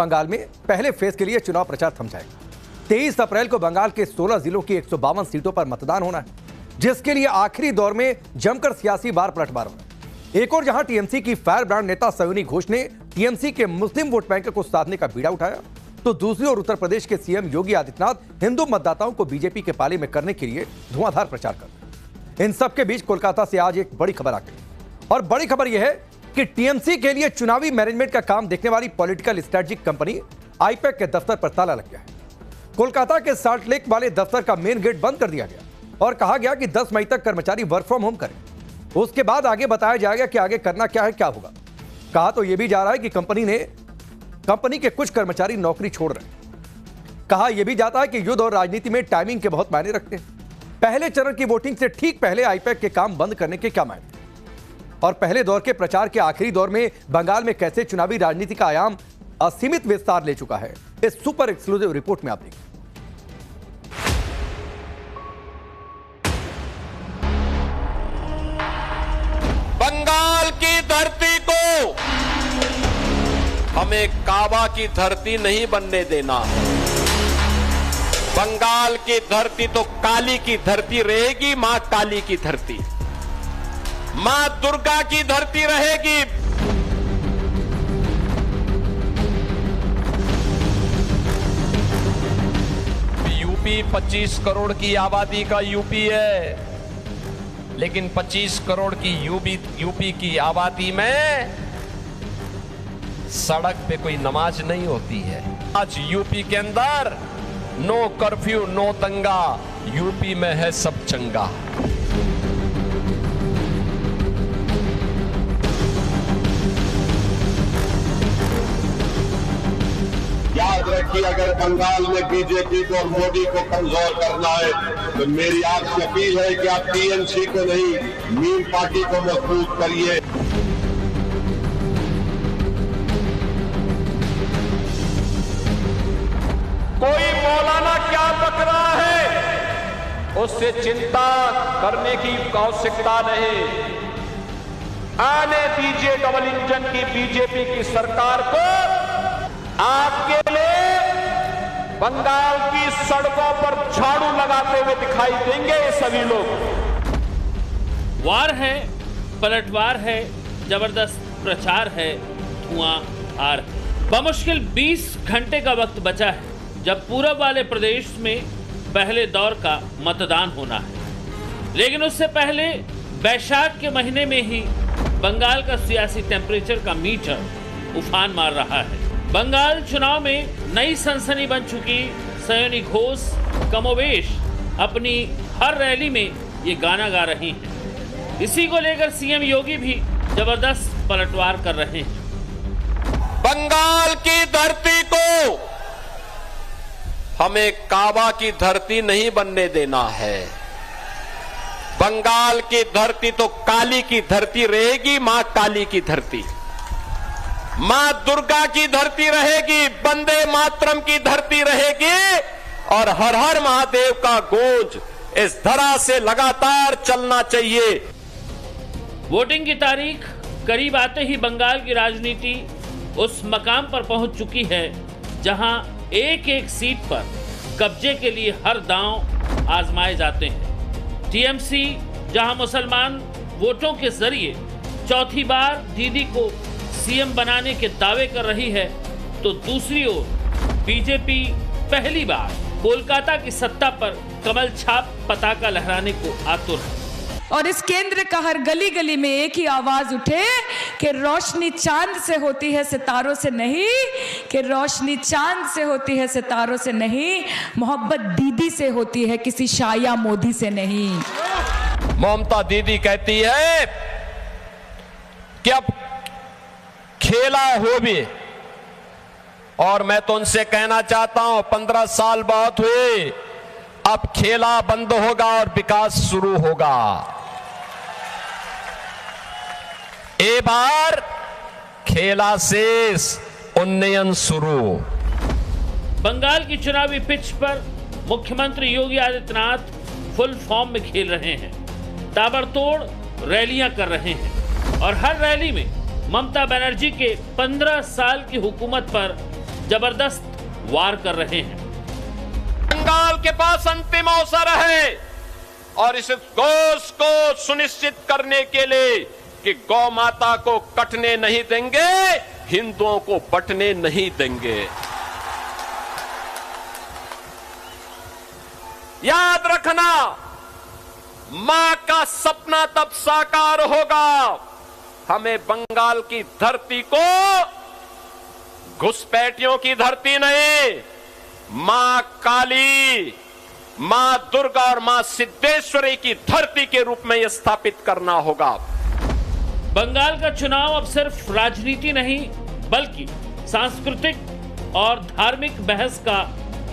बंगाल में पहले फेज के लिए चुनाव प्रचार थम जाएगा। 23 अप्रैल को बंगाल के 16 जिलों की 152 सीटों पर मतदान होना है, जिसके लिए आखिरी दौर में जमकर सियासी बार पलटवार होना है। एक और जहां टीएमसी की फायर ब्रांड नेता सयोनी घोष ने टीएमसी के मुस्लिम वोट बैंक को साधने का बीड़ा उठाया, तो दूसरी ओर उत्तर प्रदेश के सीएम योगी आदित्यनाथ हिंदू मतदाताओं को बीजेपी के पाले में करने के लिए धुआंधार प्रचार कर रहे हैं। इन सबके बीच कोलकाता से आज एक बड़ी खबर आ गई, और बड़ी खबर यह है कि टीएमसी के लिए चुनावी मैनेजमेंट का काम देखने वाली पॉलिटिकल स्ट्रेटजिक कंपनी आईपैक के दफ्तर पर ताला लग गया है। कोलकाता के साल्ट लेक वाले दफ्तर का मेन गेट बंद कर दिया गया और कहा गया कि 10 मई तक कर्मचारी वर्क फ्रॉम होम करें। उसके बाद आगे बताया जाएगा कि आगे करना क्या है, क्या होगा। कहा तो यह भी जा रहा है कि कंपनी के कुछ कर्मचारी नौकरी छोड़ रहे हैं। कहा यह भी जाता है कि युद्ध और राजनीति में टाइमिंग के बहुत मायने रखते हैं। पहले चरण की वोटिंग से ठीक पहले आईपैक के काम बंद करने के क्या मायने, और पहले दौर के प्रचार के आखिरी दौर में बंगाल में कैसे चुनावी राजनीति का आयाम असीमित विस्तार ले चुका है, इस सुपर एक्सक्लूसिव रिपोर्ट में आप देखिए। बंगाल की धरती को हमें काबा की धरती नहीं बनने देना। बंगाल की धरती तो काली की धरती रहेगी, मां काली की धरती, मां दुर्गा की धरती रहेगी। यूपी 25 करोड़ की आबादी का यूपी है, लेकिन 25 करोड़ की यूपी की आबादी में सड़क पे कोई नमाज नहीं होती है। आज यूपी के अंदर नो कर्फ्यू, नो दंगा, यूपी में है सब चंगा। याद रखिए, अगर बंगाल में बीजेपी को और मोदी को कमजोर करना है तो मेरी आपसे अपील है कि आप टीएमसी को नहीं, मीम पार्टी को मजबूत करिए। कोई मौलाना क्या बक रहा है, उससे चिंता करने की आवश्यकता नहीं। आने दीजिए डबल इंजन की बीजेपी की सरकार को। आपके लिए बंगाल की सड़कों पर झाड़ू लगाते हुए दिखाई देंगे ये सभी लोग। वार है, पलटवार है, जबरदस्त प्रचार है, धुआंधार है। बमुश्किल 20 घंटे का वक्त बचा है जब पूरब वाले प्रदेश में पहले दौर का मतदान होना है, लेकिन उससे पहले बैसाख के महीने में ही बंगाल का सियासी टेम्परेचर का मीटर उफान मार रहा है। बंगाल चुनाव में नई सनसनी बन चुकी सयोनी घोष कमोवेश अपनी हर रैली में ये गाना गा रही हैं। इसी को लेकर सीएम योगी भी जबरदस्त पलटवार कर रहे हैं। बंगाल की धरती को हमें काबा की धरती नहीं बनने देना है। बंगाल की धरती तो काली की धरती रहेगी, मां काली की धरती, मां दुर्गा की धरती रहेगी, वंदे मातरम की धरती रहेगी, और हर हर महादेव का गूंज इस धरा से लगातार चलना चाहिए। वोटिंग की तारीख करीब आते ही बंगाल की राजनीति उस मकाम पर पहुंच चुकी है जहां एक एक सीट पर कब्जे के लिए हर दांव आजमाए जाते हैं। टीएमसी जहां मुसलमान वोटों के जरिए चौथी बार दीदी को सीएम बनाने के दावे कर रही है, तो दूसरी ओर बीजेपी पहली बार कोलकाता की सत्ता पर कमल छाप पताका लहराने को आतुर है। और इस केंद्र का हर गली गली में एक ही आवाज उठे कि रोशनी चांद से होती है सितारों से नहीं, कि रोशनी चांद से होती है सितारों से नहीं, मोहब्बत दीदी से होती है किसी शाह या मोदी से नहीं। ममता दीदी कहती है कि अब खेला हो भी, और मैं तो उनसे कहना चाहता हूं 15 साल बहुत हुए, अब खेला बंद होगा और विकास शुरू होगा। ए बार खेला शेष, उन्नयन शुरू। बंगाल की चुनावी पिच पर मुख्यमंत्री योगी आदित्यनाथ फुल फॉर्म में खेल रहे हैं, ताबड़तोड़ रैलियां कर रहे हैं, और हर रैली में ममता बनर्जी के 15 साल की हुकूमत पर जबरदस्त वार कर रहे हैं। बंगाल के पास अंतिम अवसर है और इस घोष को सुनिश्चित करने के लिए कि गौ माता को कटने नहीं देंगे, हिंदुओं को बंटने नहीं देंगे। याद रखना, मां का सपना तब साकार होगा। हमें बंगाल की धरती को घुसपैठियों की धरती नहीं, मां काली, मां दुर्गा और मां सिद्धेश्वरी की धरती के रूप में यह स्थापित करना होगा। बंगाल का चुनाव अब सिर्फ राजनीति नहीं बल्कि सांस्कृतिक और धार्मिक बहस का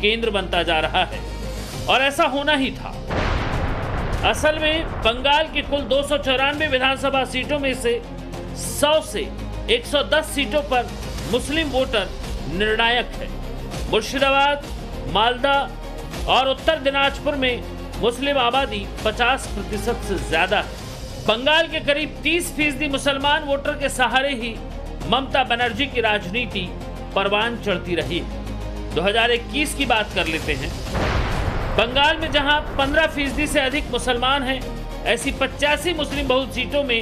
केंद्र बनता जा रहा है और ऐसा होना ही था। असल में बंगाल की कुल 294 विधानसभा सीटों में से 100 से 110 सीटों पर मुस्लिम वोटर निर्णायक है। मुर्शिदाबाद, मालदा और उत्तर दिनाजपुर में मुस्लिम आबादी 50% से ज्यादा है। बंगाल के करीब 30% मुसलमान वोटर के सहारे ही ममता बनर्जी की राजनीति परवान चढ़ती रही है। 2021 की बात कर लेते हैं। बंगाल में जहां 15% से अधिक मुसलमान हैं, ऐसी 85 मुस्लिम बहुल सीटों में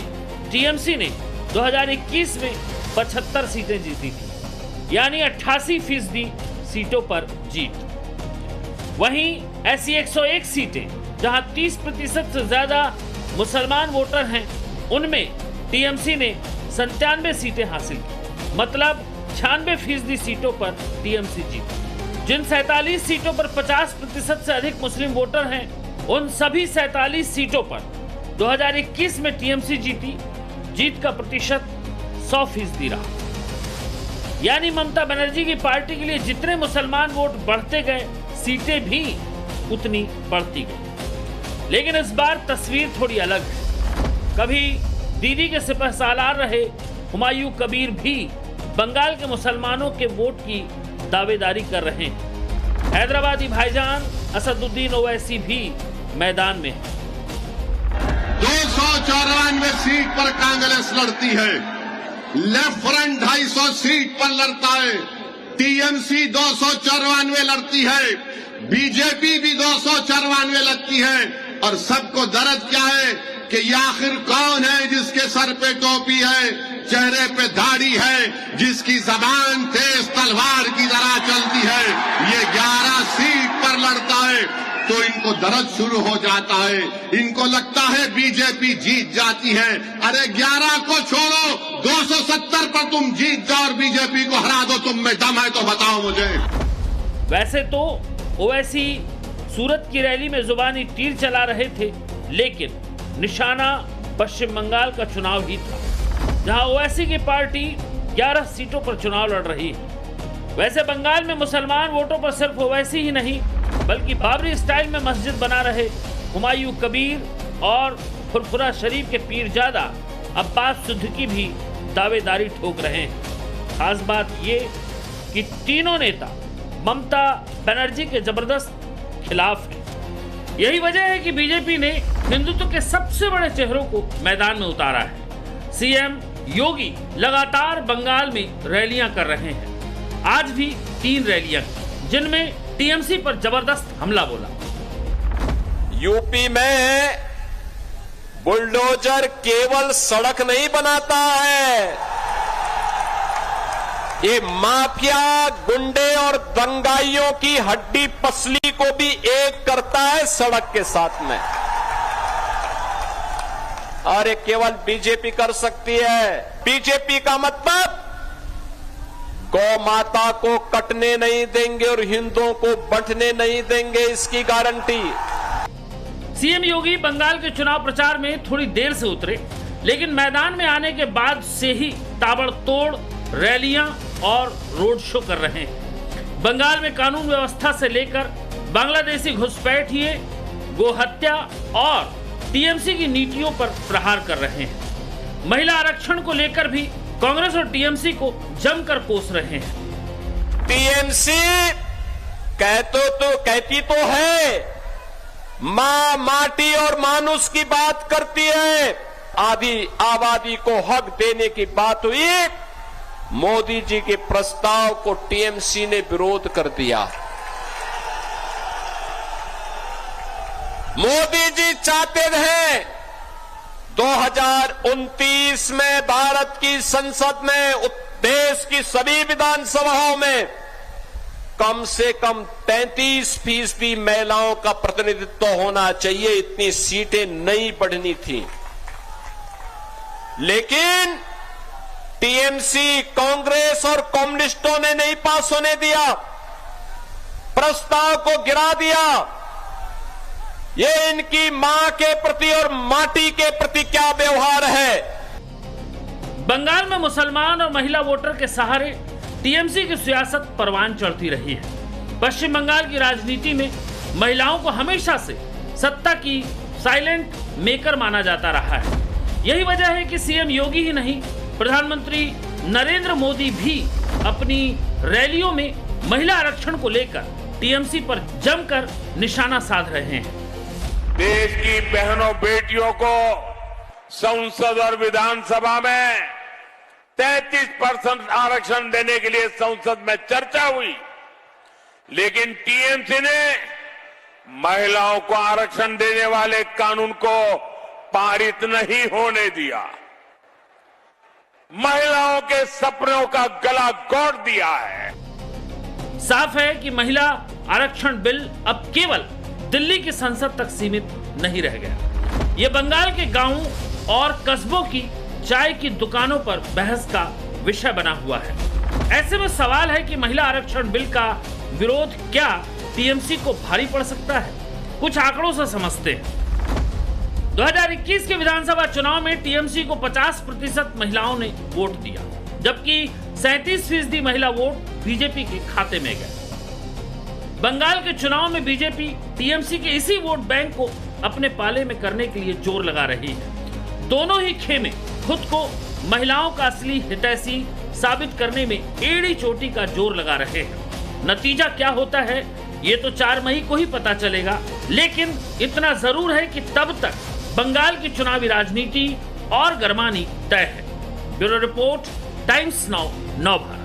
टीएमसी ने 2021 में 75 सीटें जीती थी, यानी 88% सीटों पर जीत। वहीं ऐसी 101 सीटें जहां 30% से ज्यादा मुसलमान वोटर हैं, उनमें टीएमसी ने 97 सीटें हासिल की, मतलब 96% सीटों पर टीएमसी जीती। जिन 47 सीटों पर 50% से अधिक मुस्लिम वोटर हैं, उन सभी 47 सीटों पर 2021 में टीएमसी जीती। जीत का प्रतिशत 100% रहा, यानी ममता बनर्जी की पार्टी के लिए जितने मुसलमान वोट बढ़ते गए, सीटें भी उतनी बढ़ती गई। लेकिन इस बार तस्वीर थोड़ी अलग है। कभी दीदी के सिपहसालार रहे हुमायूं कबीर भी बंगाल के मुसलमानों के वोट की दावेदारी कर रहे हैं। हैदराबादी भाईजान असदुद्दीन ओवैसी भी मैदान में है। 294 सीट पर कांग्रेस लड़ती है, लेफ्ट फ्रंट 250 सीट पर लड़ता है, टीएमसी 294 लड़ती है, बीजेपी भी 294 लड़ती है। और सबको दर्द क्या है कि ये आखिर कौन है जिसके सर पे टोपी है, चेहरे पे दाढ़ी है, जिसकी जबान तेज तलवार की तरह चलती है। ये 11 सीट पर लड़ता है तो इनको दर्द शुरू हो जाता है। इनको लगता है बीजेपी जीत जाती है। अरे 11 को छोड़ो, 270 पर तुम जीत जाओ और बीजेपी को हरा दो। तुम में दम है तो बताओ मुझे। वैसे तो ओवैसी सूरत की रैली में जुबानी तीर चला रहे थे, लेकिन निशाना पश्चिम बंगाल का चुनाव ही था, जहां ओवैसी की पार्टी 11 सीटों पर चुनाव लड़ रही है। वैसे बंगाल में मुसलमान वोटों पर सिर्फ ओवैसी ही नहीं बल्कि बाबरी स्टाइल में मस्जिद बना रहे हुमायूं कबीर और फुरफुरा शरीफ के पीरजादा अब्बास सिद्दीकी भी दावेदारी ठोक रहे हैं। खास बात ये कि तीनों नेता ममता बनर्जी के जबरदस्त खिलाफ हैं। यही वजह है कि बीजेपी ने हिंदुत्व के सबसे बड़े चेहरों को मैदान में उतारा है। सीएम योगी लगातार बंगाल में रैलियां कर रहे हैं। आज भी 3 रैलियां जिनमें टीएमसी पर जबरदस्त हमला बोला। यूपी में बुलडोजर केवल सड़क नहीं बनाता है, ये माफिया, गुंडे और दंगाइयों की हड्डी पसली को भी एक करता है सड़क के साथ में। और ये केवल बीजेपी कर सकती है। बीजेपी का मतलब गौ माता को कटने नहीं देंगे और हिंदुओं को बंटने नहीं देंगे, इसकी गारंटी। सीएम योगी बंगाल के चुनाव प्रचार में थोड़ी देर से उतरे, लेकिन मैदान में आने के बाद से ही ताबड़तोड़ रैलियां और रोड शो कर रहे हैं। बंगाल में कानून व्यवस्था से लेकर बांग्लादेशी घुसपैठिए, गोहत्या और टीएमसी की नीतियों पर प्रहार कर रहे हैं। महिला आरक्षण को लेकर भी कांग्रेस और टीएमसी को जमकर कोस रहे हैं। टीएमसी कहती तो है, मां, माटी और मानुष की बात करती है। आधी आबादी को हक देने की बात हुई मोदी जी के प्रस्ताव को टीएमसी ने विरोध कर दिया। मोदी जी चाहते हैं 2029 में भारत की संसद में, देश की सभी विधानसभाओं में कम से कम 33% महिलाओं का प्रतिनिधित्व होना चाहिए। इतनी सीटें नहीं बढ़नी थी, लेकिन टीएमसी, कांग्रेस और कम्युनिस्टों ने नहीं पास होने दिया, प्रस्ताव को गिरा दिया। ये इनकी मां के प्रति और माटी के प्रति क्या व्यवहार है। बंगाल में मुसलमान और महिला वोटर के सहारे टीएमसी की सियासत परवान चढ़ती रही है। पश्चिम बंगाल की राजनीति में महिलाओं को हमेशा से सत्ता की साइलेंट मेकर माना जाता रहा है। यही वजह है कि सीएम योगी ही नहीं, प्रधानमंत्री नरेंद्र मोदी भी अपनी रैलियों में महिला आरक्षण को लेकर टीएमसी पर जमकर निशाना साध रहे हैं। देश की बहनों बेटियों को संसद और विधानसभा में 33% आरक्षण देने के लिए संसद में चर्चा हुई, लेकिन टीएमसी ने महिलाओं को आरक्षण देने वाले कानून को पारित नहीं होने दिया। महिलाओं के सपनों का गला घोट दिया है। साफ है कि महिला आरक्षण बिल अब केवल दिल्ली की संसद तक सीमित नहीं रह गया। ये बंगाल के गांवों और कस्बों की चाय की दुकानों पर बहस का विषय बना हुआ है। ऐसे में सवाल है कि महिला आरक्षण बिल का विरोध क्या टीएमसी को भारी पड़ सकता है। कुछ आंकड़ों से समझते हैं। 2021 के विधानसभा चुनाव में टीएमसी को 50% महिलाओं ने वोट दिया, जबकि 37% महिला वोट बीजेपी के खाते में गए। बंगाल के चुनाव में बीजेपी टीएमसी के इसी वोट बैंक को अपने पाले में करने के लिए जोर लगा रही है। दोनों ही खेमे खुद को महिलाओं का असली हितैषी साबित करने में एड़ी चोटी का जोर लगा रहे हैं। नतीजा क्या होता है ये तो 4 मई को ही पता चलेगा, लेकिन इतना जरूर है कि तब तक बंगाल की चुनावी राजनीति और गरमानी तय है। ब्यूरो रिपोर्ट, टाइम्स नाउ, नव भारत।